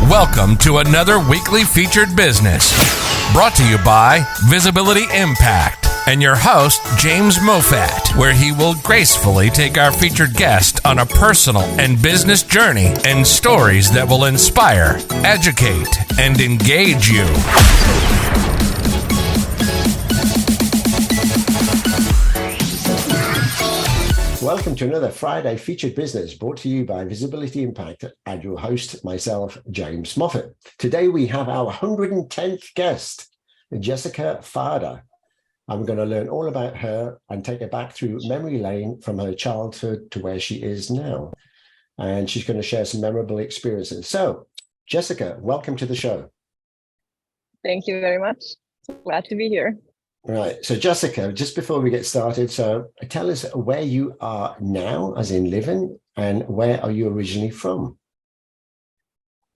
Welcome to another weekly featured business brought to you by Visibility Impact and your host, James Moffat, where he will gracefully take our featured guest on a personal and business journey and stories that will inspire, educate, and engage you. Welcome to another Friday featured business brought to you by Visibility Impact and your host, myself, James Moffat. Today we have our 110th guest, Jessica Farda. I'm going to learn all about her and take her back through memory lane from her childhood to where she is now. And she's going to share some memorable experiences. So, Jessica, welcome to the show. Thank you very much. Glad to be here. Right. So, Jessica, just before we get started, so tell us where you are now, as in living, and where are you originally from?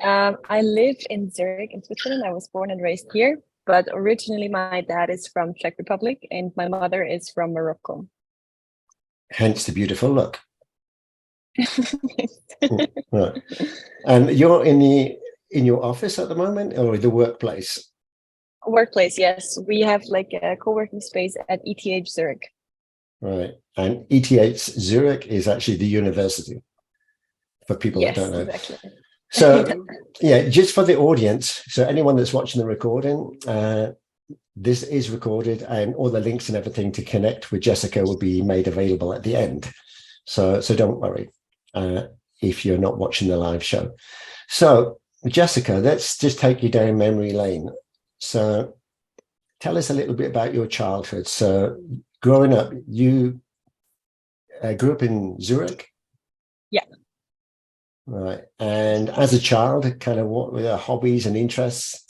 I live in Zurich, in Switzerland. I was born and raised here, but originally my dad is from Czech Republic and my mother is from Morocco. Hence the beautiful look. Right. And you're in your office at the moment, or the workplace? Workplace, yes. We have like a co-working space at ETH Zurich. Right. And ETH Zurich is actually the university, for people that don't know. Exactly. So, yeah, just for the audience, so anyone that's watching the recording, this is recorded and all the links and everything to connect with Jessica will be made available at the end. So don't worry if you're not watching the live show. So, Jessica, let's just take you down memory lane. So tell us a little bit about your childhood. So growing up, you grew up in Zurich? Yeah. Right. And as a child, kind of what were your hobbies and interests?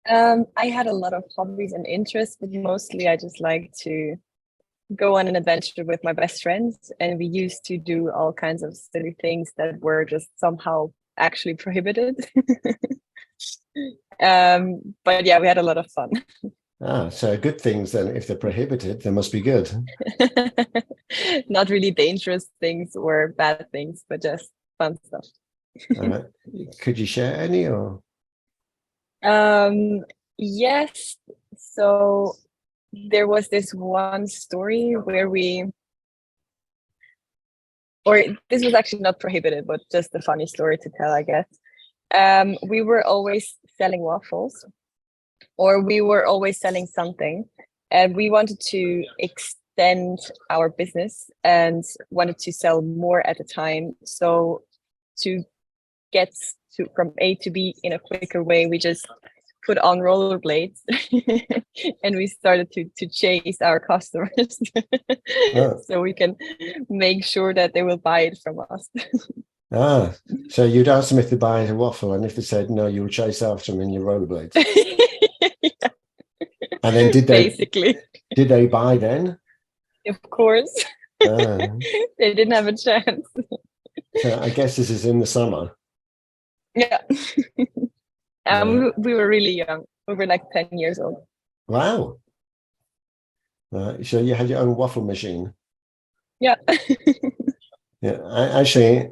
I had a lot of hobbies and interests, but mostly I just like to go on an adventure with my best friends. And we used to do all kinds of silly things that were just somehow actually prohibited. But yeah, we had a lot of fun. So good things then. If they're prohibited, they must be good. Not really dangerous things or bad things, but just fun stuff. Could you share any or? Yes. So there was this one story where this was actually not prohibited, but just a funny story to tell, I guess. We were always selling waffles, or we were always selling something, and we wanted to extend our business and wanted to sell more at a time. So to get from A to B in a quicker way, we just put on rollerblades and we started to chase our customers so we can make sure that they will buy it from us. So you'd ask them if they buy a waffle, and if they said no, you would chase after them in your rollerblades. Yeah. And then did they buy then? Of course. They didn't have a chance. So I guess this is in the summer. Yeah. We were really young. We were like 10 years old. Wow. So you had your own waffle machine. Yeah. Yeah.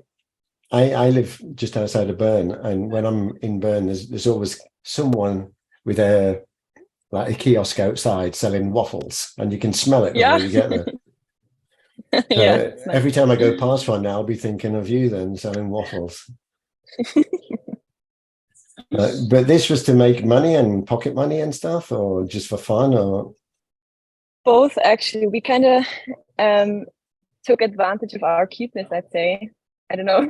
I live just outside of Bern, and when I'm in Bern, there's always someone with a kiosk outside selling waffles, and you can smell it before you get there. Yeah. Every time I go past one now, I'll be thinking of you then selling waffles. But this was to make money and pocket money and stuff, or just for fun, or both actually. We kind of took advantage of our cuteness, I'd say. I don't know.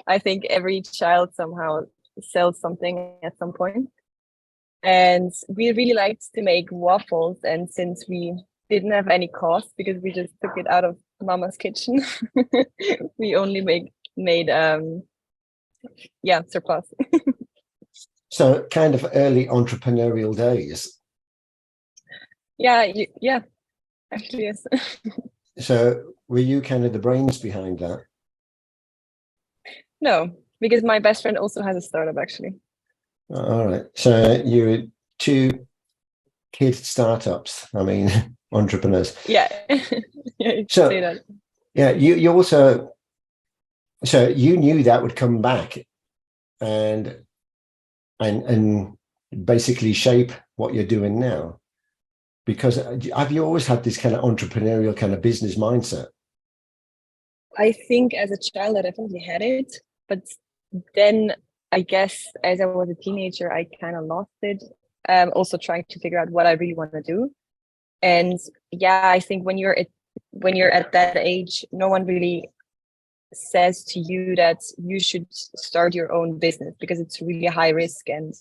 I think every child somehow sells something at some point. And we really liked to make waffles. And since we didn't have any cost because we just took it out of Mama's kitchen, we only made surplus. So kind of early entrepreneurial days. Yeah, actually, yes. So were you kind of the brains behind that? No, because my best friend also has a startup, actually. All right. So you were two kid startups. I mean, entrepreneurs. Yeah. Yeah, you can say that. Yeah, you also So you knew that would come back and basically shape what you're doing now, because have you always had this kind of entrepreneurial kind of business mindset? I think as a child I definitely had it, but then I guess as I was a teenager I kind of lost it. Also trying to figure out what I really want to do. And yeah, I think when you're at that age, no one really says to you that you should start your own business because it's really high risk and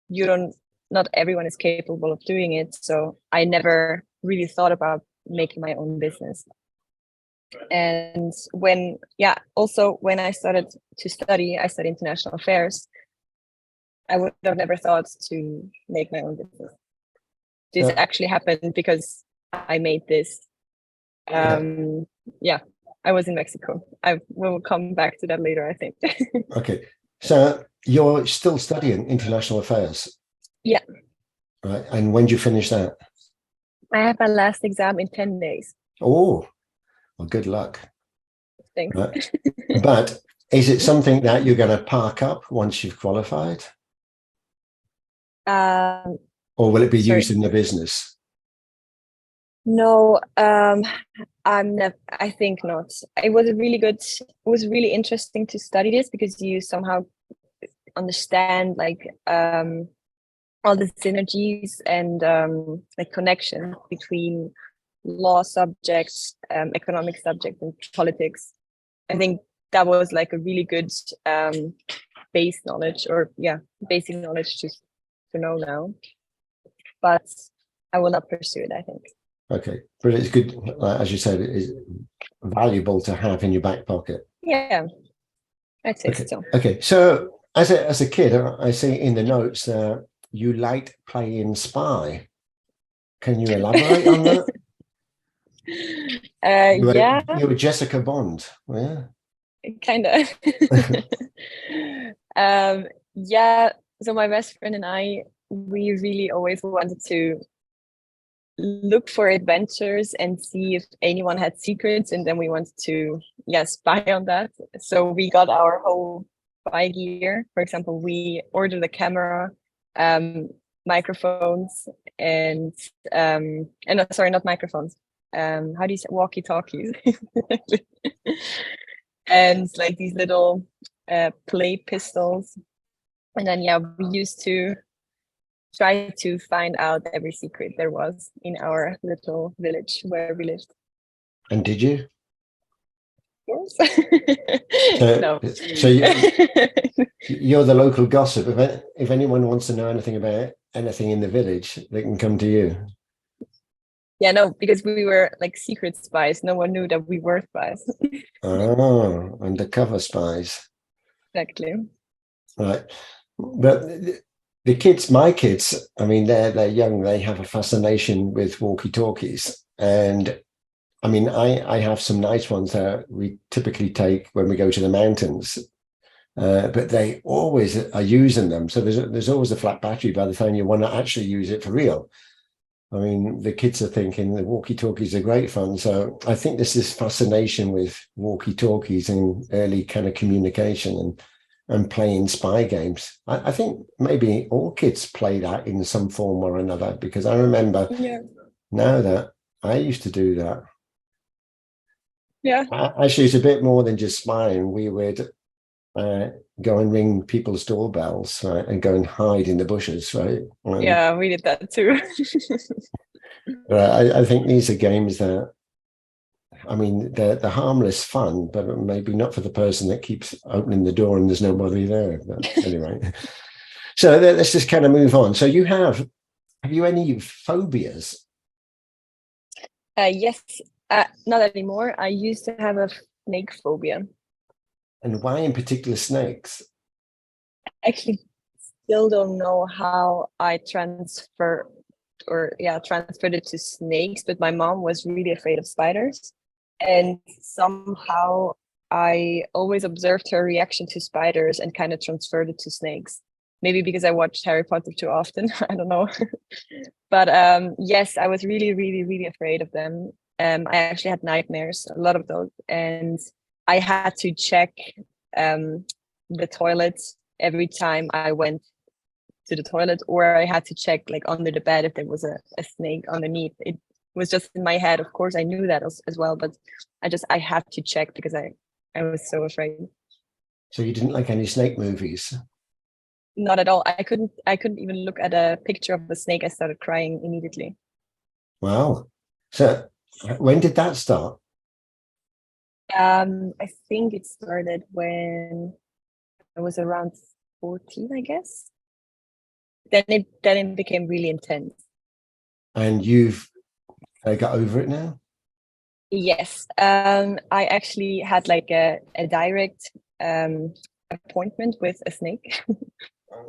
you don't not everyone is capable of doing it. So I never really thought about making my own business. And also when I started to study, I studied international affairs. I would have never thought to make my own business. This actually happened because I made this. I was in Mexico. I will come back to that later, I think. Okay. So you're still studying international affairs? Yeah. Right. And when do you finish that? I have my last exam in 10 days. Oh, well, good luck. Thanks. Right. But is it something that you're going to park up once you've qualified? Or will it be used in the business? No, I think not. It was really interesting to study this because you somehow understand like all the synergies and like connection between law subjects, economic subjects, and politics. I think that was like a really good basic knowledge to know now. But I will not pursue it, I think. Okay, but it's good, as you said, it is valuable to have in your back pocket. Yeah, I'd say so. Okay, so as a kid, I see in the notes you liked playing spy. Can you elaborate on that? You were Jessica Bond, yeah? Kind of. Yeah, so my best friend and I, we really always wanted to look for adventures and see if anyone had secrets, and then we wanted to spy on that. So we got our whole spy gear. For example, we ordered a camera, microphones, and sorry, not microphones, how do you say, walkie-talkies. And like these little play pistols, and then we used to try to find out every secret there was in our little village where we lived. And did you? Of course. No. So you're the local gossip. If anyone wants to know anything about anything in the village, they can come to you. Yeah, no, because we were like secret spies. No one knew that we were spies. Oh, undercover spies. Exactly. Right. But my kids, I mean, they're young. They have a fascination with walkie-talkies, and I mean, I have some nice ones that we typically take when we go to the mountains, but they always are using them. So there's always a flat battery by the time you want to actually use it for real. I mean, the kids are thinking the walkie-talkies are great fun. So I think there's this fascination with walkie-talkies and early kind of communication and playing spy games. I think maybe all kids play that in some form or another, because I remember now that I used to do that. Yeah. Actually, it's a bit more than just spying. We would go and ring people's doorbells, right, and go and hide in the bushes, right? Yeah, we did that too. I think these are games that, I mean, they're harmless fun, but maybe not for the person that keeps opening the door and there's nobody there. But anyway, so let's just kind of move on. So have you any phobias? Yes, not anymore. I used to have a snake phobia. And why in particular snakes? Actually, still don't know how I transferred it to snakes, but my mom was really afraid of spiders. And somehow I always observed her reaction to spiders and kind of transferred it to snakes. Maybe because I watched Harry Potter too often. I don't know. But yes, I was really, really, really afraid of them. I actually had nightmares, a lot of those. And I had to check the toilet every time I went to the toilet, or I had to check like under the bed if there was a snake underneath. It was just in my head. Of course, I knew that as well, but I had to check because I was so afraid. So you didn't like any snake movies? Not at all. I couldn't even look at a picture of a snake. I started crying immediately. Wow. So when did that start? I think it started when I was around 14, I guess. Then it became really intense. And you've got over it now? Yes. I actually had like a direct appointment with a snake.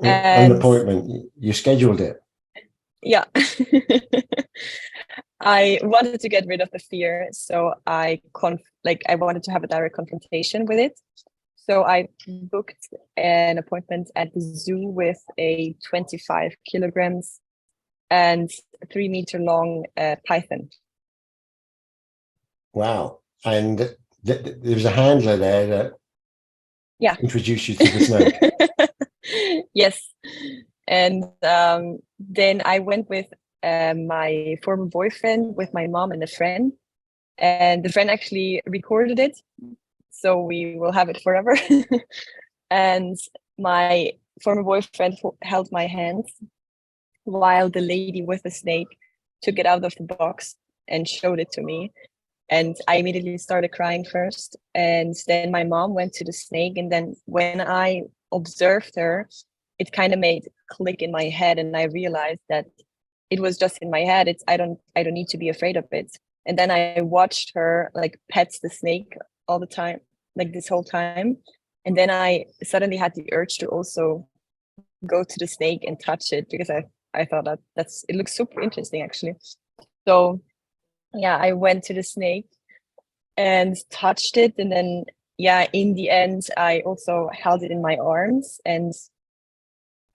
An appointment. You scheduled it? Yeah. I wanted to get rid of the fear, so I wanted to have a direct confrontation with it. So I booked an appointment at the zoo with a 25 kilograms and 3 meter long python. Wow. And there was a handler there that introduced you to the snake. Yes. And then I went with my former boyfriend, with my mom and a friend. And the friend actually recorded it, so we will have it forever. And my former boyfriend held my hands while the lady with the snake took it out of the box and showed it to me. And I immediately started crying first. And then my mom went to the snake. And then when I observed her, it kind of made click in my head. And I realized that it was just in my head. I don't need to be afraid of it. And then I watched her like pet the snake all the time, like this whole time. And then I suddenly had the urge to also go to the snake and touch it, because I thought it looks super interesting actually. So yeah, I went to the snake and touched it. And then, in the end, I also held it in my arms. And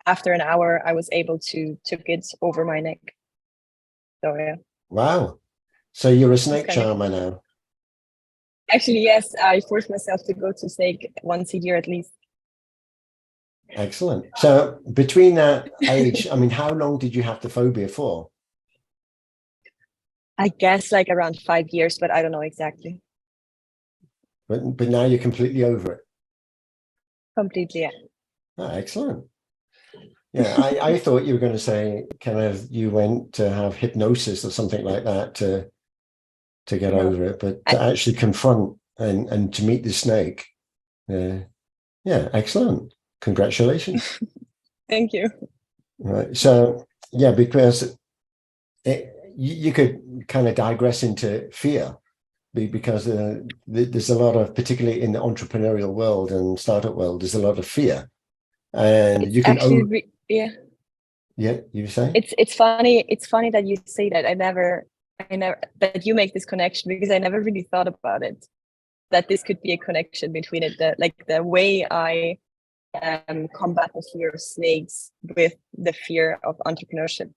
after an hour, I was able to took it over my neck. So yeah. Wow. So you're a snake charmer now? Actually, yes. I force myself to go to snake once a year at least. Excellent. So between that age, I mean, how long did you have the phobia for? I guess like around 5 years, but I don't know exactly. But now you're completely over it? Completely, yeah. Oh, excellent. Yeah, I thought you were going to say kind of you went to have hypnosis or something like that to get over it, but to actually confront and to meet the snake. Yeah, excellent. Congratulations. Thank you. Right. So, yeah, because you could kind of digress into fear, because there's a lot of, particularly in the entrepreneurial world and startup world, there's a lot of fear. And it's you can actually, you say it's funny that you say that. I never that you make this connection, because I never really thought about it, that this could be a connection between it, the way I combat the fear of snakes with the fear of entrepreneurship.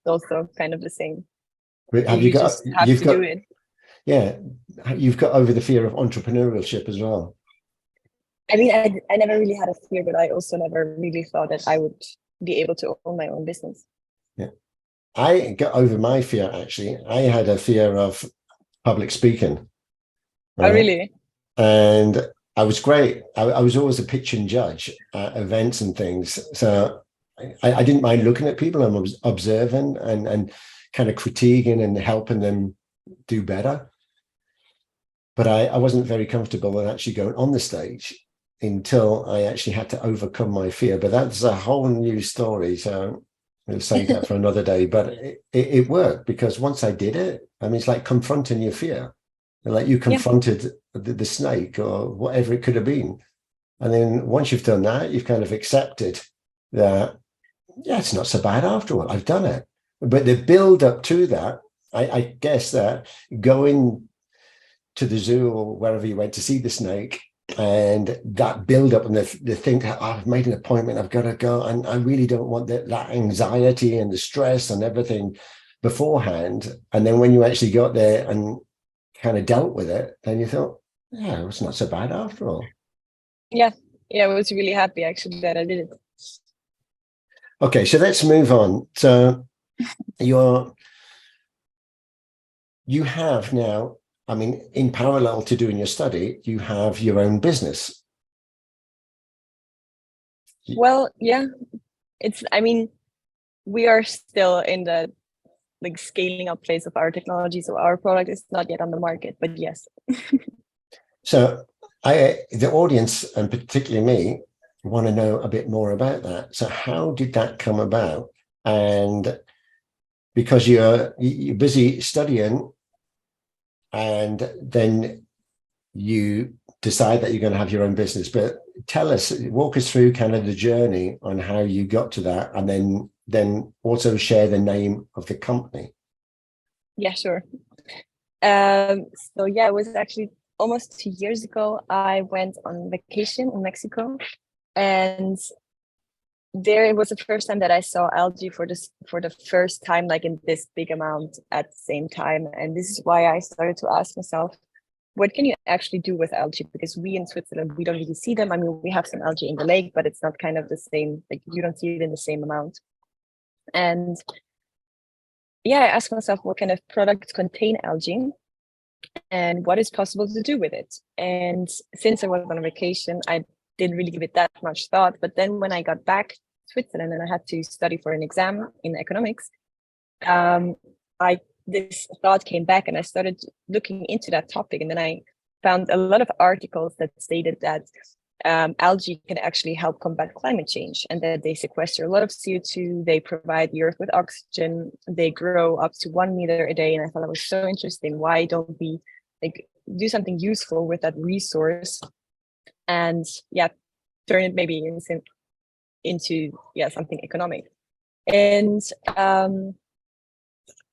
It's also have the same. You've got to do it. Yeah, you've got over the fear of entrepreneurship as well. I mean, I never really had a fear, but I also never really thought that I would be able to own my own business. Yeah, I got over my fear, actually. I had a fear of public speaking. Right? Oh, really? And I was great. I was always a pitching judge at events and things. So I didn't mind looking at people and was observing and kind of critiquing and helping them do better. But I wasn't very comfortable with actually going on the stage until I actually had to overcome my fear. But that's a whole new story. So we'll save that for another day. But it worked, because once I did it, I mean, it's like confronting your fear. Like you confronted the snake or whatever it could have been. And then once you've done that, you've kind of accepted that, it's not so bad after all. I've done it. But the build up to that, I guess that going to the zoo or wherever you went to see the snake, and that build up and the thing, I've made an appointment, I've got to go, and I really don't want that anxiety and the stress and everything beforehand. And then when you actually got there and kind of dealt with it, then you thought, Yeah, it's not so bad after all. Yeah, I was really happy actually that I did it. Okay, so let's move on. So you have now, I mean, in parallel to doing your study, you have your own business. Well, yeah, I mean, we are still in the like scaling up phase of our technology, so our product is not yet on the market, but yes. So the audience, and particularly me, want to know a bit more about that. So how did that come about? And because you're busy studying, and then you decide that you're going to have your own business. But walk us through kind of the journey on how you got to that, and then also share the name of the company. Yeah, sure. So yeah, it was actually almost 2 years ago. I went on vacation in Mexico, and there it was the first time that I saw algae for the first time, like in this big amount at the same time. And this is why I started to ask myself, what can you actually do with algae? Because we in Switzerland, we don't really see them. I mean, we have some algae in the lake, but it's not kind of the same, like you don't see it in the same amount. And yeah, I asked myself, what kind of products contain algae and what is possible to do with it? And since I was on a vacation, I didn't really give it that much thought. But then when I got back to Switzerland and I had to study for an exam in economics, this thought came back and I started looking into that topic. And then I found a lot of articles that stated that algae can actually help combat climate change and that they sequester a lot of CO2. They provide the earth with oxygen. They grow up to 1 meter a day. And I thought that was so interesting. Why don't we like do something useful with that resource and turn it maybe into something economic? And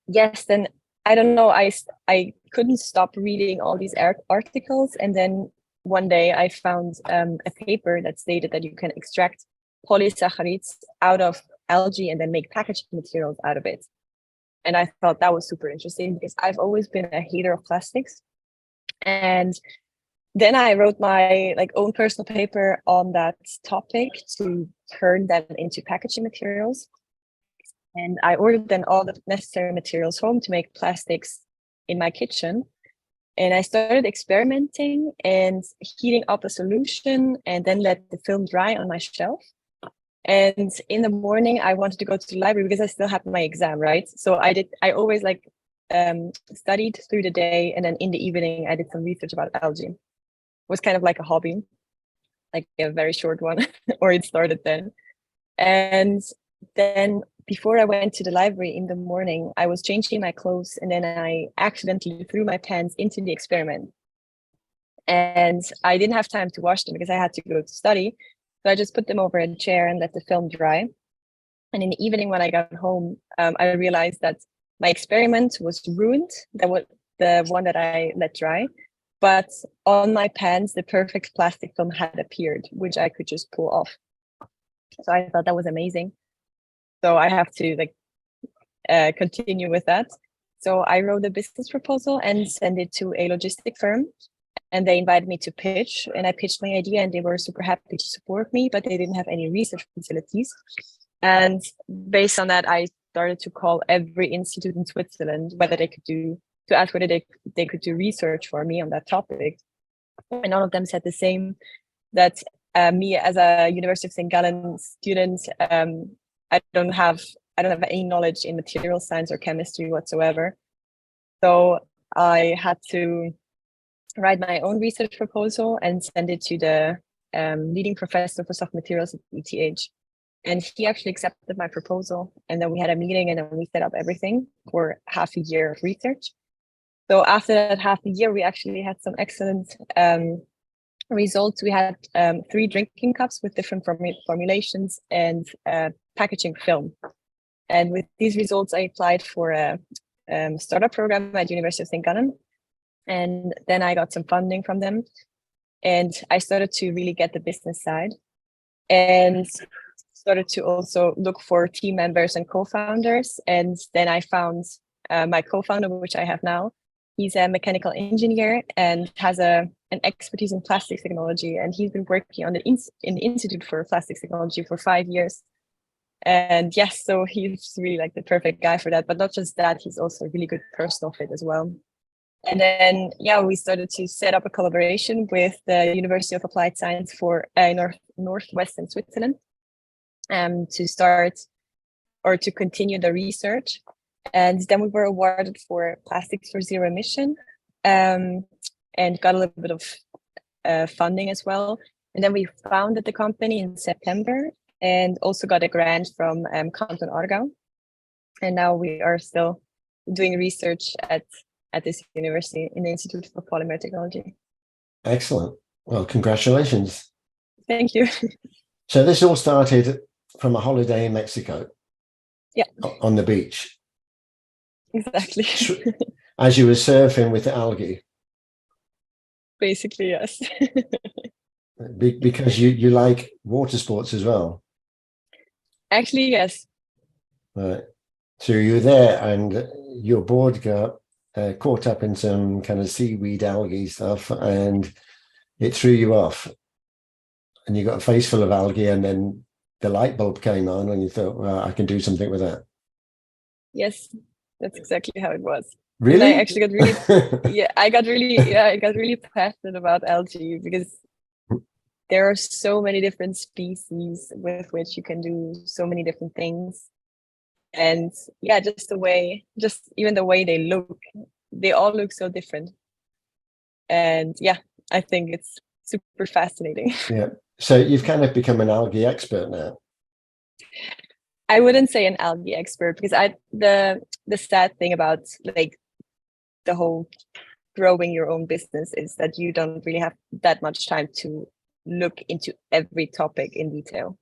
yes, then I don't know, I couldn't stop reading all these articles, and then one day I found a paper that stated that you can extract polysaccharides out of algae and then make packaging materials out of it. And I thought that was super interesting because I've always been a hater of plastics. And then I wrote my own personal paper on that topic to turn them into packaging materials. And I ordered then all the necessary materials home to make plastics in my kitchen. And I started experimenting and heating up a solution and then let the film dry on my shelf. And in the morning, I wanted to go to the library because I still had my exam, right? So I always studied through the day. And then in the evening, I did some research about algae. It was kind of like a hobby, like a very short one, or it started then. And then before I went to the library in the morning, I was changing my clothes and then I accidentally threw my pants into the experiment. And I didn't have time to wash them because I had to go to study. So I just put them over a chair and let the film dry. And in the evening when I got home, I realized that my experiment was ruined. That was the one that I let dry. But on my pants, the perfect plastic film had appeared, which I could just pull off. So I thought that was amazing. So I have to continue with that. So I wrote a business proposal and sent it to a logistic firm. And they invited me to pitch. And I pitched my idea and they were super happy to support me, but they didn't have any research facilities. And based on that, I started to call every institute in Switzerland to ask whether they could do research for me on that topic. And all of them said the same, that me as a University of St. Gallen student, I don't have any knowledge in material science or chemistry whatsoever. So I had to write my own research proposal and send it to the leading professor for soft materials at ETH. And he actually accepted my proposal. And then we had a meeting and then we set up everything for half a year of research. So after that half a year, we actually had some excellent results. We had 3 drinking cups with different formulations and packaging film. And with these results, I applied for a startup program at University of St. Gallen. And then I got some funding from them. And I started to really get the business side and started to also look for team members and co-founders. And then I found my co-founder, which I have now. He's a mechanical engineer and has an expertise in plastics technology. And he's been working on in the Institute for Plastics Technology for 5 years. And yes, so he's really like the perfect guy for that. But not just that, he's also a really good personal fit as well. And then, yeah, we started to set up a collaboration with the University of Applied Science for northwestern Switzerland to start or to continue the research. And then we were awarded for Plastics for Zero Emission and got a little bit of funding as well. And then we founded the company in September and also got a grant from Canton Aargau. And now we are still doing research at this university in the Institute for Polymer Technology. Excellent. Well, congratulations. Thank you. So this all started from a holiday in Mexico. Yeah. On the beach. Exactly. As you were surfing with the algae. Basically, yes. Because you like water sports as well. Actually, yes. Right. So you were there and your board got caught up in some kind of seaweed algae stuff and it threw you off. And you got a face full of algae and then the light bulb came on and you thought, well, I can do something with that. Yes, that's exactly how it was. Really? And I actually got really, I got really passionate about algae because there are so many different species with which you can do so many different things. And yeah, just even the way they all look so different. And yeah, I think it's super fascinating. Yeah. So you've kind of become an algae expert now. I wouldn't say an algae expert because the sad thing about like the whole growing your own business is that you don't really have that much time to look into every topic in detail.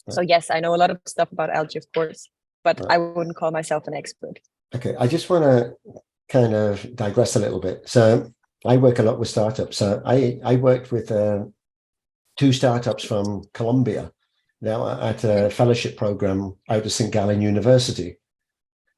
Right. So yes, I know a lot of stuff about algae, of course, but right. I wouldn't call myself an expert. Okay, I just want to kind of digress a little bit. So I work a lot with startups. So I worked with 2 startups from Colombia now at a fellowship program out of St. Gallen University.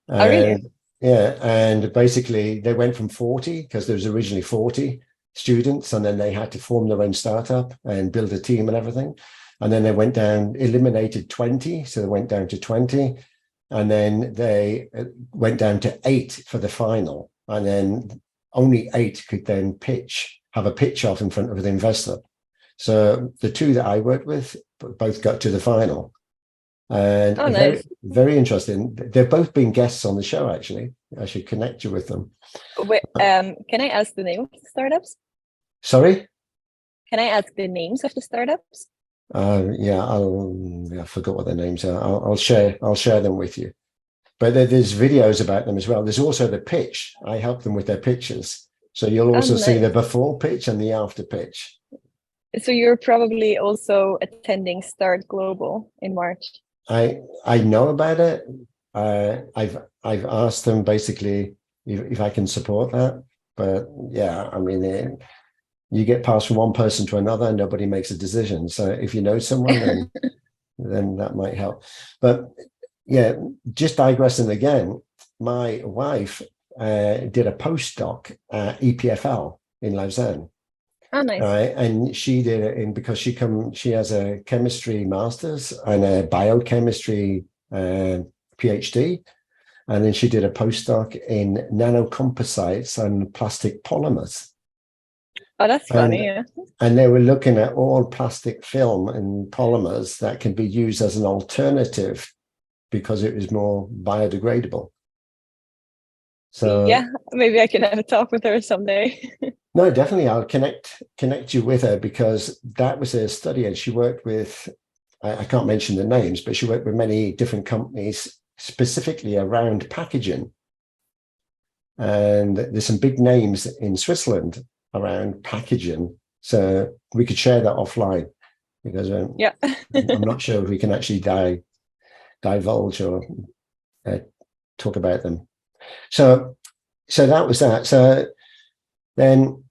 Oh, really? Yeah, and basically they went from 40, because there was originally 40 students, and then they had to form their own startup and build a team and everything. And then they went down, eliminated 20, so they went down to 20. And then they went down to 8 for the final. And then only 8 could then have a pitch off in front of an investor. So the 2 that I worked with both got to the final. And nice. very, very interesting. They've both been guests on the show, actually. I should connect you with them. Wait, can I ask the name of the startups? Sorry? Can I ask the names of the startups? I forgot what their names are. I'll share them with you. But there's videos about them as well. There's also the pitch. I help them with their pitches. So you'll also see the before pitch and the after pitch. So you're probably also attending Start Global in March. I know about it. I've asked them basically if I can support that. But yeah, I mean, you get passed from one person to another and nobody makes a decision. So if you know someone, then that might help. But yeah, just digressing again, my wife did a postdoc at EPFL in Lausanne. Oh, nice. Right, and she did it because she has a chemistry master's and a biochemistry PhD, and then she did a postdoc in nanocomposites and plastic polymers. Oh, that's funny, yeah. And they were looking at all plastic film and polymers that can be used as an alternative because it was more biodegradable. So yeah, maybe I can have a talk with her someday. No, definitely. I'll connect you with her because that was a study, and she worked with, I can't mention the names, but she worked with many different companies specifically around packaging. And there's some big names in Switzerland around packaging. So we could share that offline because I'm not sure if we can actually divulge or talk about them. So that was that. So then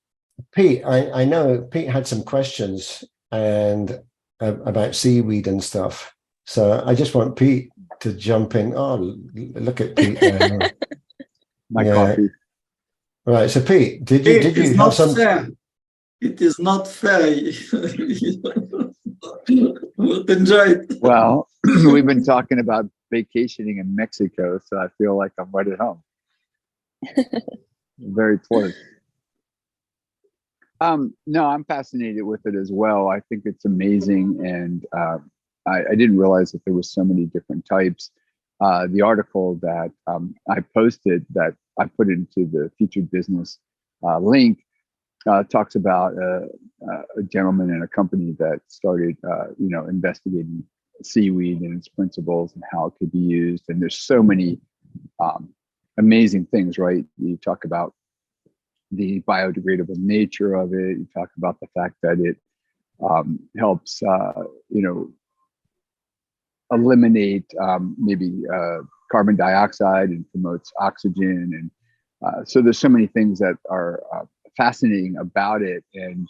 Pete, I know Pete had some questions and about seaweed and stuff. So I just want Pete to jump in. Oh, look at Pete there. My coffee. All right. So Pete, did you It's have not some? fair. It is not fair. But enjoy it. Well, we've been talking about vacationing in Mexico, so I feel like I'm right at home. Very close. No, I'm fascinated with it as well. I think it's amazing, and I didn't realize that there was so many different types. The article that I posted, that I put into the featured business link, talks about a gentleman and a company that started, investigating seaweed and its principles and how it could be used. And there's so many amazing things, right? You talk about the biodegradable nature of it. You talk about the fact that it helps, eliminate maybe carbon dioxide and promotes oxygen. And so there's so many things that are fascinating about it. And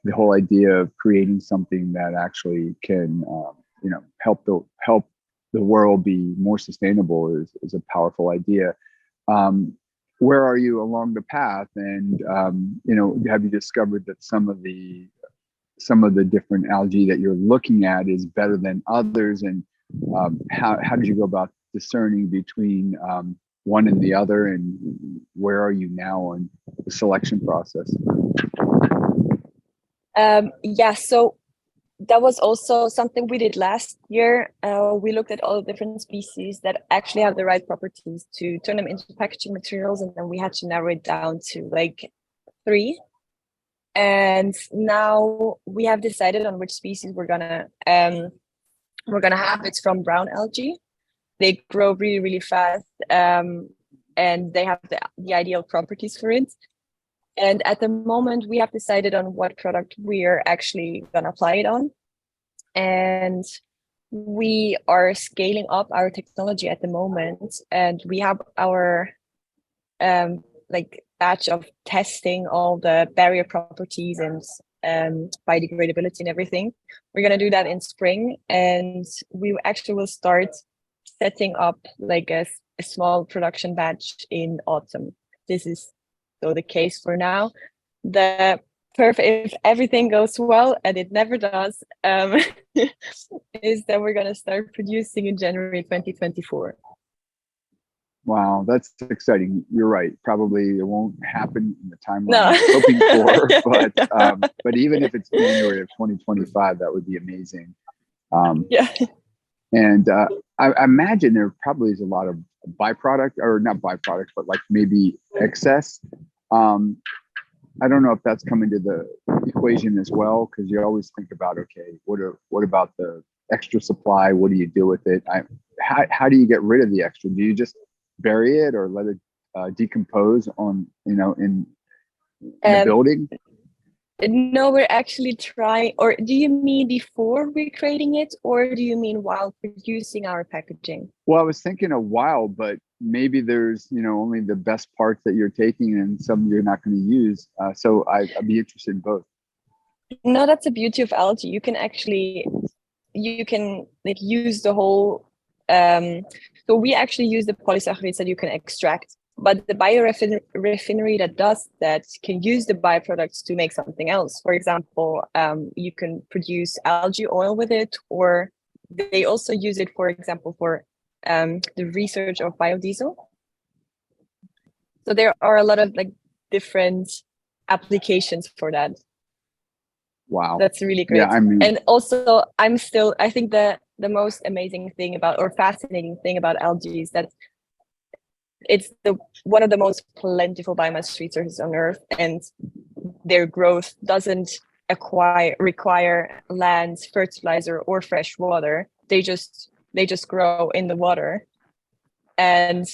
the whole idea of creating something that actually can, help the world be more sustainable is a powerful idea. Where are you along the path? And have you discovered that some of the different algae that you're looking at is better than others? And how did you go about discerning between one and the other? And where are you now on the selection process? So that was also something we did last year. We looked at all the different species that actually have the right properties to turn them into packaging materials, and then we had to narrow it down to like 3. And now we have decided on which species we're gonna have. It's from brown algae. They grow really, really fast, and they have the ideal properties for it. And at the moment, we have decided on what product we're actually gonna apply it on. And we are scaling up our technology at the moment, and we have our batch of testing all the barrier properties and biodegradability and everything. We're gonna do that in spring, and we actually will start setting up like a small production batch in autumn. This is so the case for now. If everything goes well, and it never does, is that we're gonna start producing in January 2024. Wow, that's exciting. You're right. Probably it won't happen in the timeline No. I'm hoping for, but even if it's January of 2025, that would be amazing. Yeah. And I imagine there probably is a lot of byproduct, or not byproduct, but like maybe excess. I don't know if that's come into the equation as well, because you always think about, okay, what about the extra supply? What do you do with it? How do you get rid of the extra? Do you just bury it or let it decompose on, in the building? No, we're actually trying. Or do you mean before we're creating it, or do you mean while producing our packaging? Well, I was thinking a while, but maybe there's only the best parts that you're taking and some you're not going to use. So I'd be interested in both. No, that's the beauty of algae. You can like use the whole. So we actually use the polysaccharides that you can extract, but the biorefinery that does that can use the byproducts to make something else. For example, you can produce algae oil with it, or they also use it, for example, for the research of biodiesel. So there are a lot of like different applications for that. Wow, that's really great. Yeah, I mean, and also I think the most amazing thing about, or fascinating thing about algae is that it's one of the most plentiful biomass resources on Earth, and their growth doesn't require land, fertilizer, or fresh water. They just grow in the water, and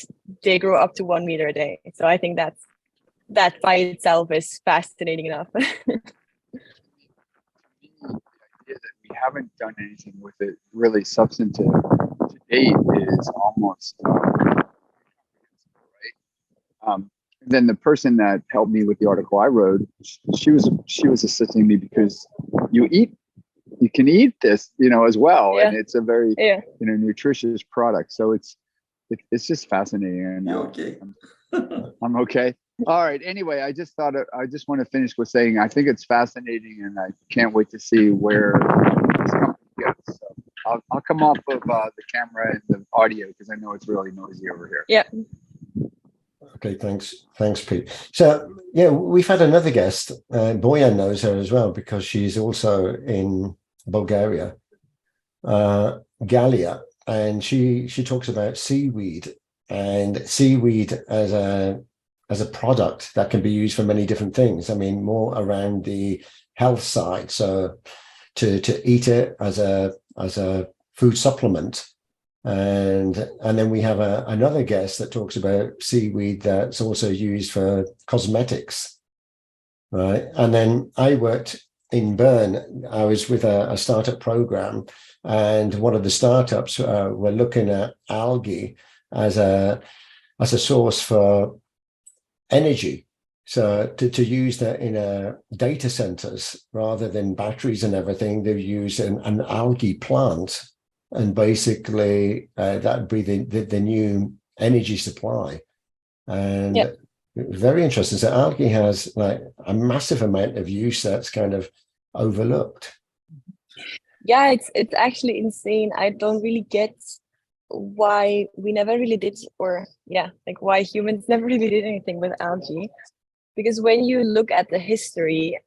they grow up to 1 meter a day. So I think that by itself is fascinating enough. The idea that we haven't done anything with it really substantive to date is almost right. Then the person that helped me with the article I wrote, she was assisting me because you can eat this, as well, and it's a very nutritious product. So it's just fascinating. And You're okay. I'm okay. All right. Anyway, I just want to finish with saying I think it's fascinating, and I can't wait to see where this company goes. So I'll come off of the camera and the audio because I know it's really noisy over here. Yeah. Okay, thanks, Pete. So yeah, we've had another guest. Boyan knows her as well because she's also in Bulgaria, Galia, and she talks about seaweed as a product that can be used for many different things. I mean, more around the health side. So to eat it as a food supplement. And then we have another guest that talks about seaweed that's also used for cosmetics, right? And then I worked in Bern. I was with a startup program, and one of the startups were looking at algae as a source for energy. So to use that in data centers rather than batteries and everything, they've used an algae plant. And basically, that would be the new energy supply. And Yep. Very interesting. So algae has like a massive amount of use that's kind of overlooked. Yeah, it's actually insane. I don't really get why we never really did, or like why humans never really did anything with algae. Because when you look at the history,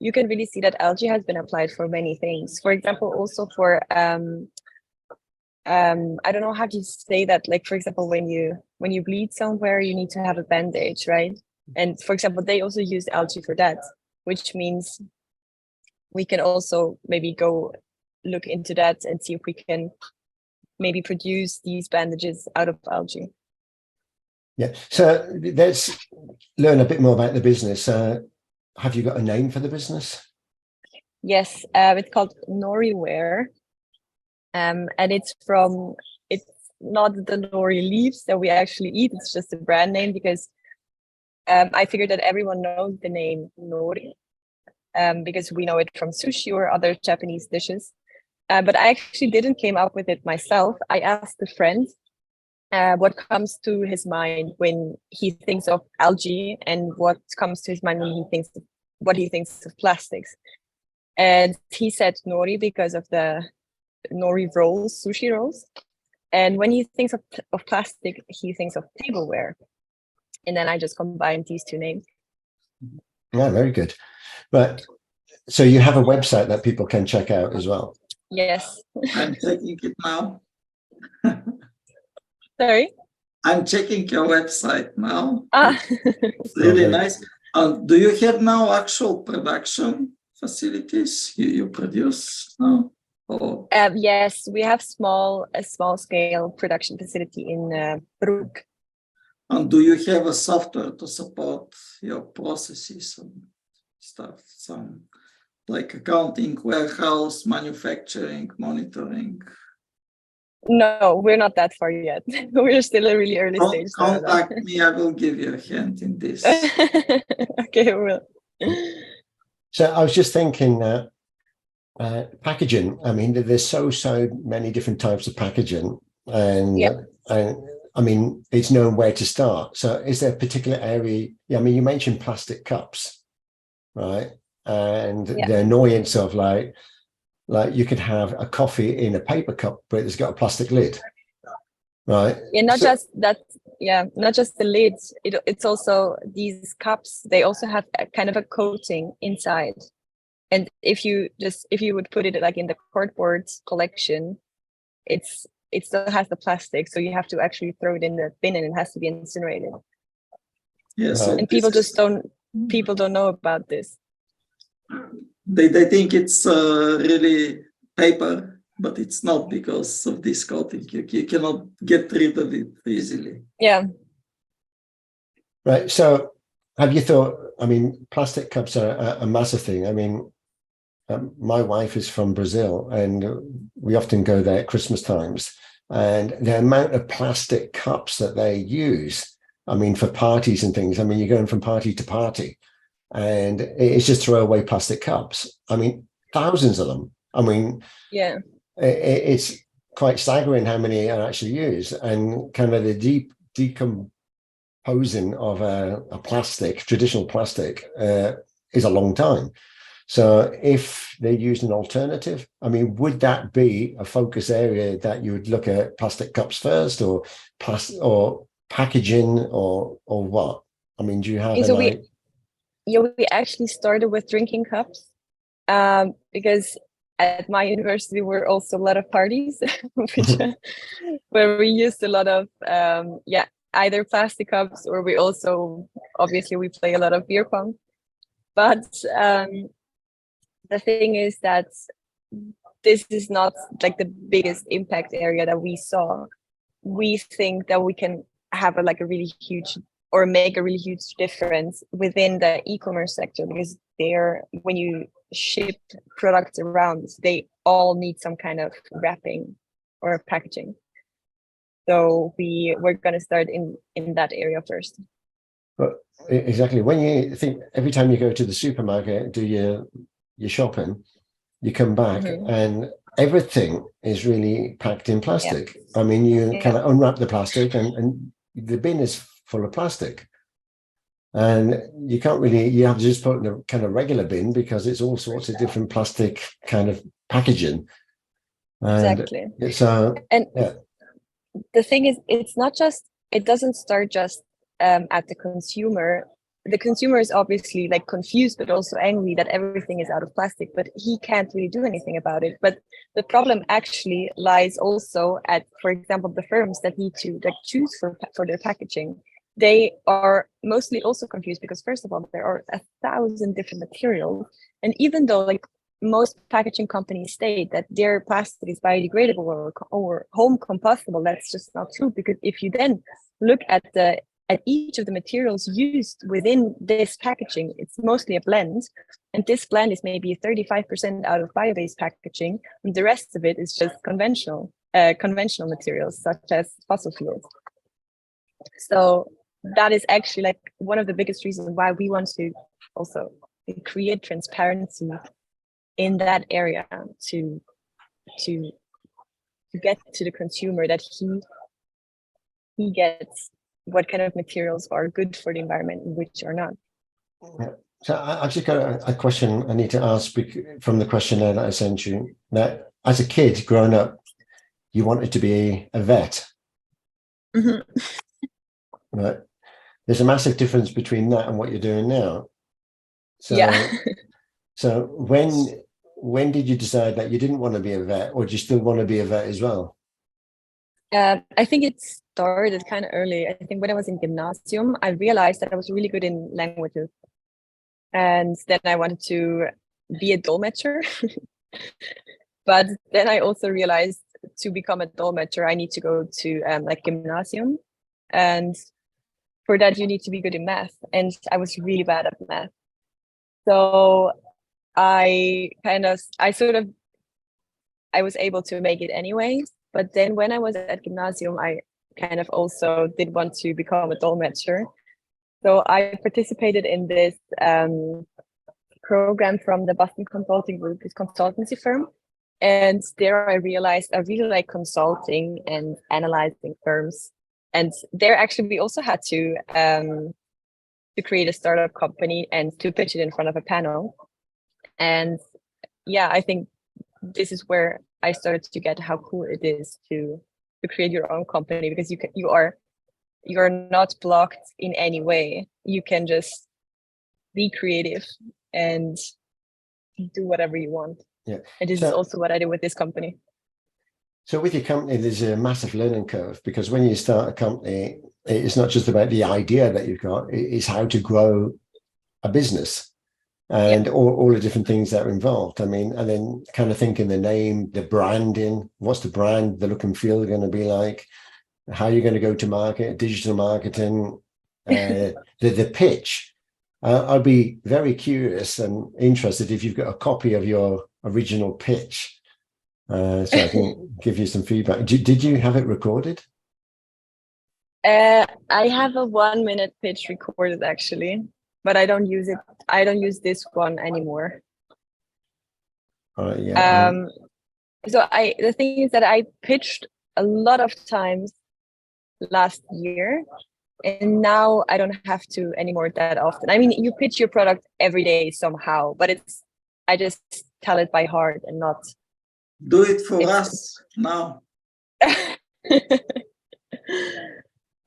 you can really see that algae has been applied for many things. For example, also for I don't know how to say that. Like, for example, when you bleed somewhere, you need to have a bandage, right? And for example, they also use algae for that, which means we can also maybe go look into that and see if we can maybe produce these bandages out of algae. Yeah. So let's learn a bit more about the business. Have you got a name for the business? Yes, it's called Noriware. And it's not the nori leaves that we actually eat. It's just a brand name because I figured that everyone knows the name nori because we know it from sushi or other Japanese dishes. But I actually didn't came up with it myself. I asked a friend what comes to his mind when he thinks of algae and what comes to his mind when he thinks of plastics. And he said nori because of the nori rolls, sushi rolls. And when he thinks of plastic, he thinks of tableware. And then I just combined these two names. Yeah, very good. But so you have a website that people can check out as well. Yes. I'm checking it now. Sorry? I'm checking your website now. Ah. It's really nice. Do you have now actual production facilities you produce now? Or? Yes, we have a small scale production facility in Brook. And do you have a software to support your processes and stuff? Some like accounting, warehouse, manufacturing, monitoring? No, we're not that far yet. We're still a really early stage. Contact me, I will give you a hand in this. Okay, I will. So I was just thinking packaging. I mean, there's so many different types of packaging, and I mean, it's known where to start. So is there a particular area? Yeah, I mean, you mentioned plastic cups, right? And the annoyance of like you could have a coffee in a paper cup, but it's got a plastic lid, right? Yeah, not just that. Yeah, not just the lids. It's also these cups. They also have a kind of a coating inside. And if you would put it like in the cardboard collection, it still has the plastic. So you have to actually throw it in the bin and it has to be incinerated. Yes. And people don't know about this. They think it's really paper, but it's not because of this coating. You cannot get rid of it easily. Yeah. Right. So have you thought, I mean, plastic cups are a massive thing. I mean, my wife is from Brazil and we often go there at Christmas times, and the amount of plastic cups that they use, I mean, for parties and things, I mean, you're going from party to party and it's just throwaway plastic cups. I mean, thousands of them. I mean, yeah, it's quite staggering how many are actually used, and kind of the posing of a plastic, traditional plastic, is a long time. So if they used an alternative, I mean, would that be a focus area that you would look at plastic cups first, or or packaging, or what? I mean, do you have So an idea? we actually started with drinking cups, because at my university were also a lot of parties, which, where we used a lot of either plastic cups, or we also obviously we play a lot of beer pong. But the thing is that this is not like the biggest impact area that we saw. We think that we can have a really huge, or make a really huge difference within the e-commerce sector, because when you ship products around, they all need some kind of wrapping or packaging. So we're going to start in that area first. But exactly, when you think every time you go to the supermarket, do your shopping, you come back and everything is really packed in plastic. I mean, you kind of unwrap the plastic, and the bin is full of plastic. And you can't really, you have to just put it in a kind of regular bin, because it's all sorts of different plastic kind of packaging. And exactly. And the thing is, it doesn't start just at the consumer. The consumer is obviously like confused, but also angry that everything is out of plastic, but he can't really do anything about it. But the problem actually lies also at, for example, the firms that need to choose for their packaging. They are mostly also confused because, first of all, there are 1,000 different materials. And even though most packaging companies state that their plastic is biodegradable or home compostable, that's just not true. Because if you then look at each of the materials used within this packaging, it's mostly a blend. And this blend is maybe 35% out of bio-based packaging. And the rest of it is just conventional materials, such as fossil fuels. So that is actually one of the biggest reasons why we want to also create transparency in that area, to get to the consumer, that he gets what kind of materials are good for the environment and which are not. Yeah. So I've just got a question I need to ask from the questionnaire that I sent you. That as a kid growing up, you wanted to be a vet. Right. There's a massive difference between that and what you're doing now. So, so when did you decide that you didn't want to be a vet, or do you still want to be a vet as well? I think it started kind of early. I think when I was in gymnasium, I realized that I was really good in languages. And then I wanted to be a dolmetscher. But then I also realized to become a dolmetscher, I need to go to gymnasium. And for that, you need to be good in math. And I was really bad at math. So I was able to make it anyway. But then when I was at gymnasium, I kind of also did want to become a dolmetscher. So I participated in this program from the Boston Consulting Group, this consultancy firm. And there I realized I really like consulting and analyzing firms. And there actually we also had to create a startup company and to pitch it in front of a panel. And yeah, I think this is where I started to get how cool it is to create your own company, because you are not blocked in any way. You can just be creative and do whatever you want. Yeah. And this is also what I did with this company. So with your company, there's a massive learning curve, because when you start a company, it's not just about the idea that you've got, it's how to grow a business and all the different things that are involved. I mean, and then kind of thinking the name, the branding, what's the brand, the look and feel going to be like, how you're going to go to market, digital marketing, the pitch. I'd be very curious and interested if you've got a copy of your original pitch, so I can give you some feedback. Did you have it recorded? I have a 1-minute pitch recorded actually, but I don't use it. I don't use this one anymore. Yeah. So the thing is that I pitched a lot of times last year, And now I don't have to anymore that often. I mean, you pitch your product every day somehow, but I just tell it by heart and not. Do it for us now.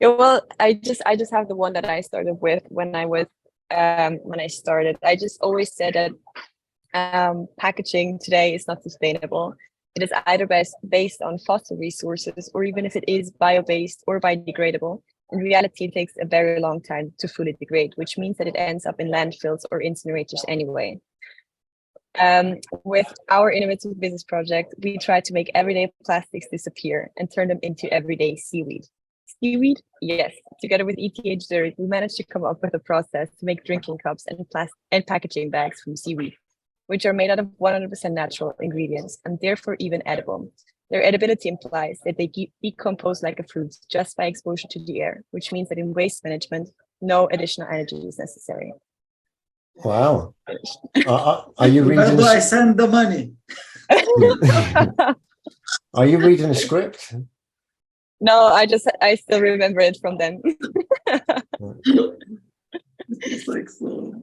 Yeah, well, I just have the one that I started with when I started. I just always said that packaging today is not sustainable. It is either based on fossil resources, or even if it is bio-based or biodegradable, in reality, it takes a very long time to fully degrade, which means that it ends up in landfills or incinerators anyway. With our innovative business project, we try to make everyday plastics disappear and turn them into everyday seaweed. Seaweed? Yes. Together with ETH Zurich, we managed to come up with a process to make drinking cups and packaging bags from seaweed, which are made out of 100% natural ingredients and therefore even edible. Their edibility implies that they decompose like a fruit just by exposure to the air, which means that in waste management, no additional energy is necessary. Wow. Are you Where reading? do I send the money? Are you reading a script? No, I still remember it from then. It's like so.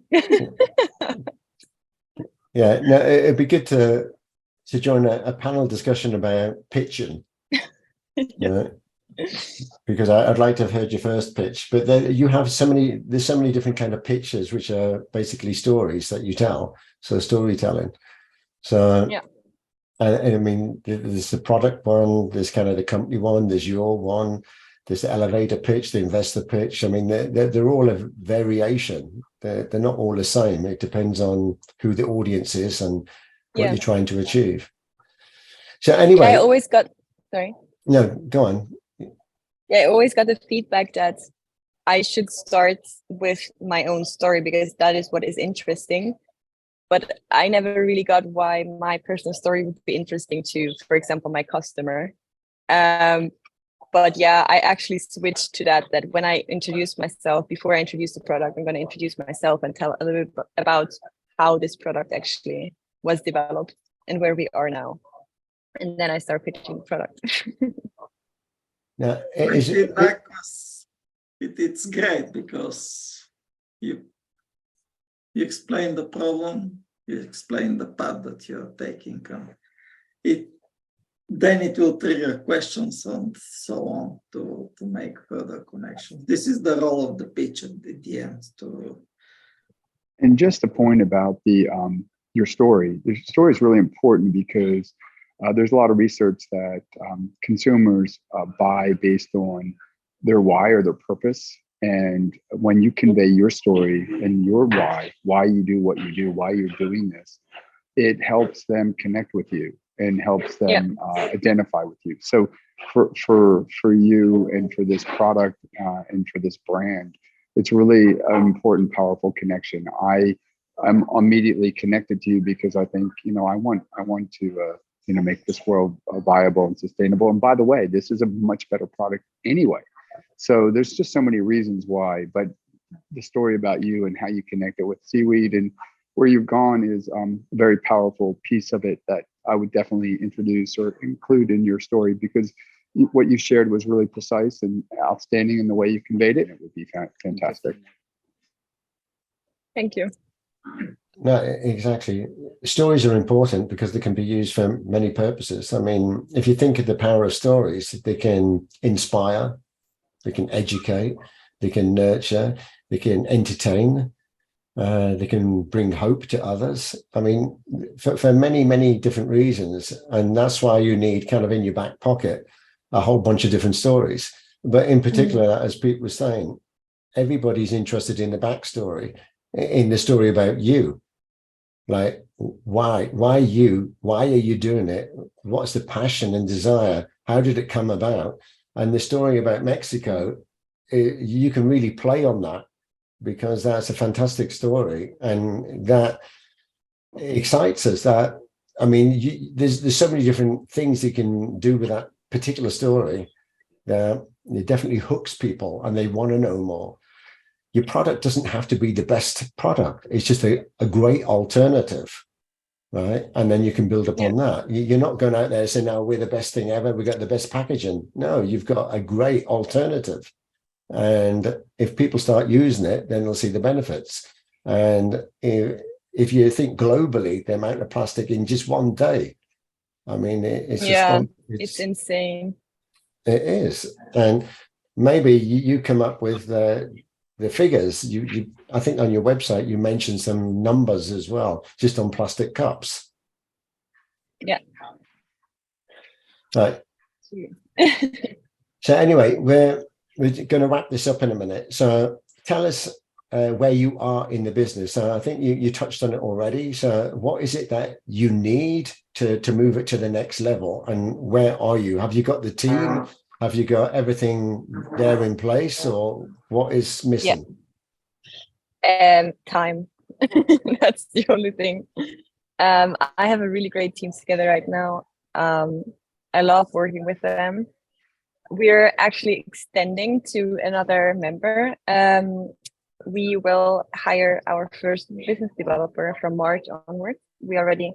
Yeah, no, it'd be good to join a panel discussion about pitching. Yes. Because I'd like to have heard your first pitch, but you have there's so many different kind of pitches, which are basically stories that you tell. So storytelling. So yeah. I mean, there's the product one, there's kind of the company one, there's your one, there's the elevator pitch, the investor pitch. I mean, they're all a variation. They're not all the same. It depends on who the audience is and what you're trying to achieve. So anyway, I always got, sorry. No, go on. Yeah, I always got the feedback that I should start with my own story because that is what is interesting. But I never really got why my personal story would be interesting to, for example, my customer. But yeah, I actually switched to that when I introduce myself, before I introduce the product, I'm going to introduce myself and tell a little bit about how this product actually was developed and where we are now. And then I start pitching the product. Now, it's great because you explain the problem, you explain the path that you're taking. Then it will trigger questions and so on to make further connections. This is the role of the pitch at the end. And just a point about your story. Your story is really important because there's a lot of research that consumers buy based on their why or their purpose. And when you convey your story and your why you do what you do, why you're doing this, it helps them connect with you and helps them identify with you. So for you and for this product and for this brand, it's really an important, powerful connection. I'm immediately connected to you because I think, I want to make this world viable and sustainable. And by the way, this is a much better product anyway. So there's just so many reasons why, but the story about you and how you connect it with seaweed and where you've gone is a very powerful piece of it that I would definitely introduce or include in your story, because what you shared was really precise and outstanding in the way you conveyed it. It would be fantastic. Thank you. No, exactly. Stories are important because they can be used for many purposes. I mean, if you think of the power of stories, they can inspire, they can educate, they can nurture, they can entertain, they can bring hope to others. I mean, for many, many different reasons. And that's why you need kind of in your back pocket a whole bunch of different stories. But in particular, as Pete was saying, everybody's interested in the backstory, in the story about you. Like, why you? Why are you doing it? What's the passion and desire? How did it come about? And the story about Mexico, you can really play on that because that's a fantastic story, and that excites us. That, I mean, there's so many different things you can do with that particular story that it definitely hooks people and they want to know more. Your product doesn't have to be the best product. It's just a great alternative, right? And then you can build upon that. You're not going out there saying, "No, we're the best thing ever. We got the best packaging." No, you've got a great alternative, And if people start using it, then they'll see the benefits. And if you think globally, the amount of plastic in just one day, I mean, it's insane. It is. And maybe you come up with the figures. You I think on your website you mentioned some numbers as well, just on plastic cups. Yeah. Right. So anyway, we're going to wrap this up in a minute. So tell us where you are in the business. So I think you touched on it already. So what is it that you need to move it to the next level, and where are you? Have you got the team? Have you got everything there in place, or what is missing? Time. That's the only thing. I have a really great team together right now. I love working with them. We're actually extending to another member. We will hire our first business developer from March onwards. We already,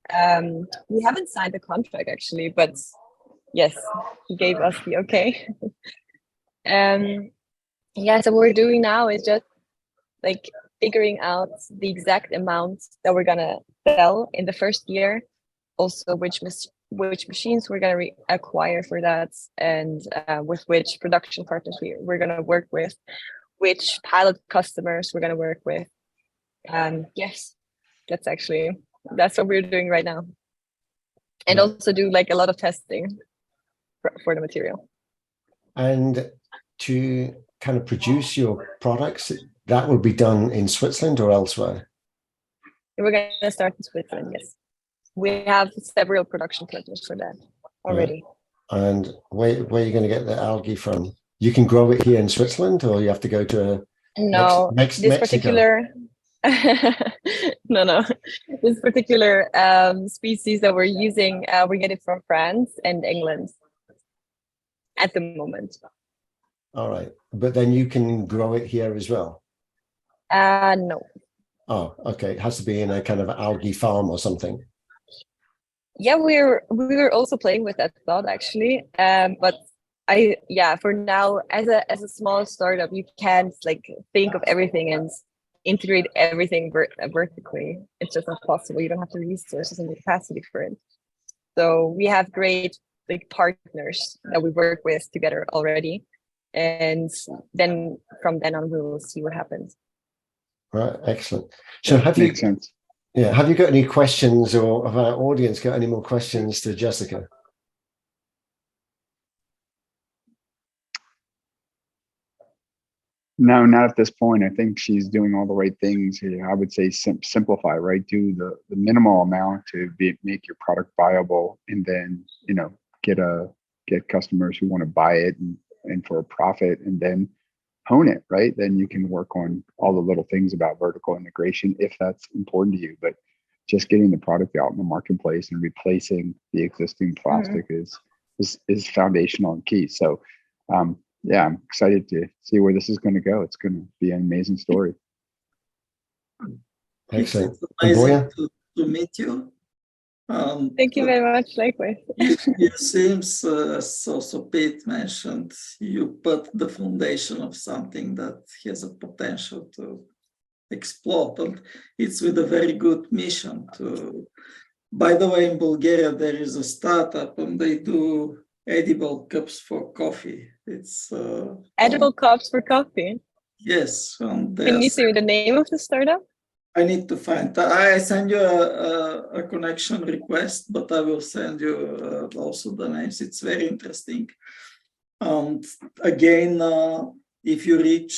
we haven't signed the contract actually, but yes, he gave us the okay. Yeah, so what we're doing now is just like figuring out the exact amount that we're gonna sell in the first year, also which machines we're gonna acquire for that, and with which production partners we're gonna work with, which pilot customers we're gonna work with. Yes, that's what we're doing right now, and also do like a lot of testing for the material. And to kind of produce your products, that will be done in Switzerland or elsewhere? We're going to start in Switzerland, yes. We have several production partners for that already. Right. And where are you going to get the algae from? You can grow it here in Switzerland, or you have to go to Mexico? Particular no, this particular species that we're using, we get it from France and England at the moment. All right, but then you can grow it here as well? No. Oh, okay. It has to be in a kind of algae farm or something. Yeah, we were also playing with that thought actually, but for now, as a small startup, you can't like think of everything and integrate everything vertically. It's just not possible. You don't have the resources and the capacity for it. So we have great like partners that we work with together already, and then from then on we will see what happens. Right, excellent. So have you got any questions, or have our audience got any more questions to Jessica? No, not at this point. I think she's doing all the right things here. I would say simplify, right? Do the minimal amount to make your product viable, and then get customers who want to buy it and for a profit, and then hone it, right? Then you can work on all the little things about vertical integration if that's important to you. But just getting the product out in the marketplace and replacing the existing plastic is foundational and key. So I'm excited to see where this is going to go. It's going to be an amazing story. Excellent. It's amazing to meet you. Thank you very much. Likewise. It seems, so Pete mentioned, you put the foundation of something that has a potential to explode, and it's with a very good mission to. By the way, in Bulgaria there is a startup and they do edible cups for coffee. It's edible cups for coffee. Yes. Can you say the name of the startup? I need to find. I send you a connection request, but I will send you also the names. It's very interesting. And again, if you need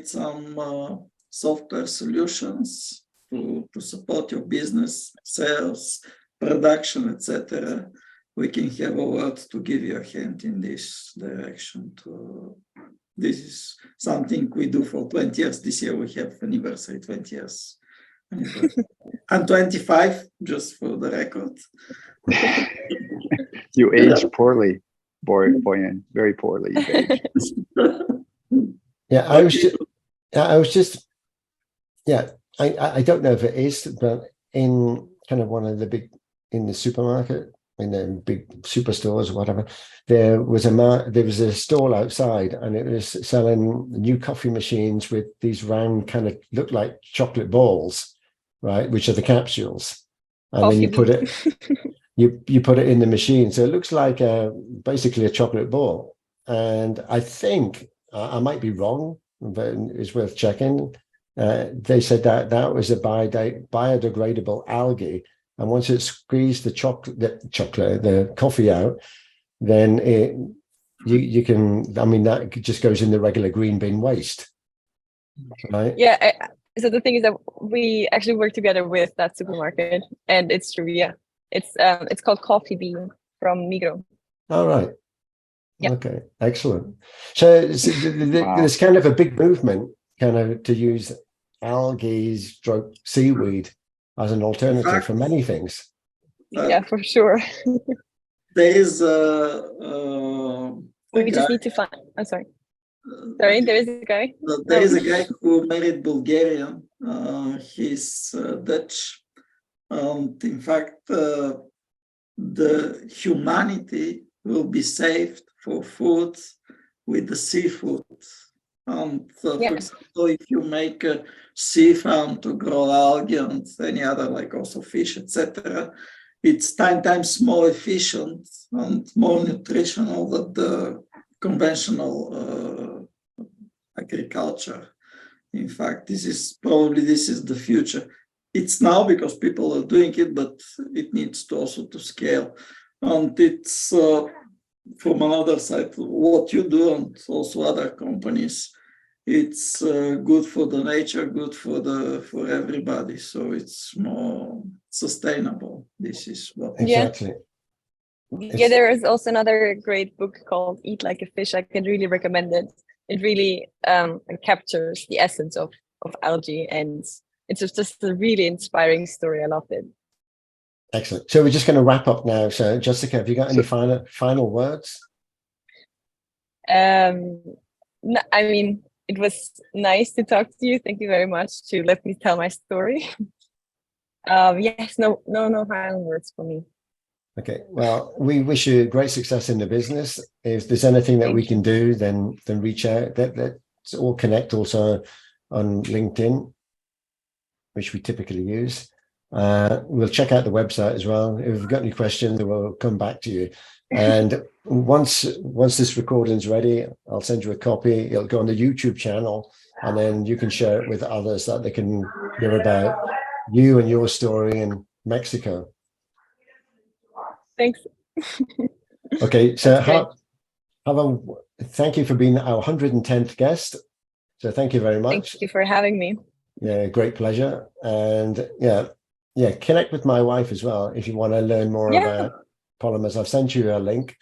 some software solutions to support your business, sales, production, etc., we can have a word to give you a hand in this direction. This is something we do for 20 years. This year we have anniversary, 20 years. I'm 25, just for the record. You aged poorly, Boyan, very poorly. Yeah, I don't know if it is, but in kind of one of the in the supermarket, in the big superstores or whatever, there was a stall outside, and it was selling new coffee machines with these round kind of look like chocolate balls, right, which are the capsules, and then you put it you put it in the machine, so it looks like basically a chocolate ball. And I think I might be wrong, but it's worth checking. They said that was a biodegradable algae, and once it squeezed the coffee out, then you can. I mean, that just goes in the regular green bin waste, right? Yeah. So the thing is that we actually work together with that supermarket, and it's true. Yeah, it's called Coffee Bean from Migros. All right. Yeah. Okay. Excellent. So there's kind of a big movement, kind of, to use algae, seaweed as an alternative for many things. Yeah, for sure. There is we just need to find. I'm sorry. Sorry, there is a guy. There is a guy who married Bulgarian. He's Dutch. In fact, the humanity will be saved for food with the seafood. For example, if you make a sea farm to grow algae and any other, like also fish, etc., it's 10 times more efficient and more nutritional than the conventional agriculture. In fact, this is the future. It's now because people are doing it, but it needs to also to scale. And it's from another side, what you do and also other companies, it's good for the nature, good for everybody. So it's more sustainable. This is what exactly. Yeah, there is also another great book called Eat Like a Fish. I can really recommend it. It really captures the essence of algae, and it's just a really inspiring story. I loved it. Excellent. So we're just going to wrap up now. So Jessica, have you got any final words? No, I mean, it was nice to talk to you. Thank you very much to let me tell my story. Yes, no final words for me. Okay. Well, we wish you great success in the business. If there's anything that we can do, then reach out. Let's all connect also on LinkedIn, which we typically use. We'll check out the website as well. If you've got any questions, we'll come back to you. And once this recording's ready, I'll send you a copy. It'll go on the YouTube channel, and then you can share it with others that they can hear about you and your story in Mexico. Thanks. Okay, so thank you for being our 110th guest. So thank you very much. Thank you for having me. Yeah, great pleasure. And yeah, connect with my wife as well if you want to learn more about polymers. I've sent you a link.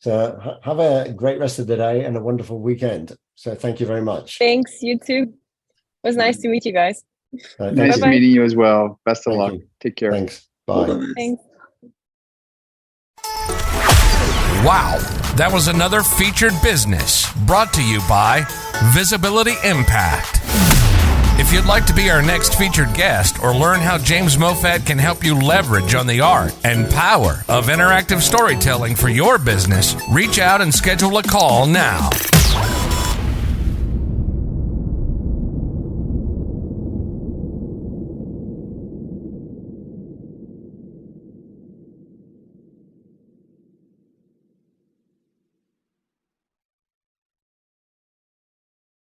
So have a great rest of the day and a wonderful weekend. So thank you very much. Thanks, you too. It was nice to meet you guys. Nice meeting you as well. Best of luck. Take care. Thanks. Bye. Thanks. Wow, that was another featured business brought to you by Visibility Impact. If you'd like to be our next featured guest or learn how James Mofat can help you leverage on the art and power of interactive storytelling for your business, reach out and schedule a call now.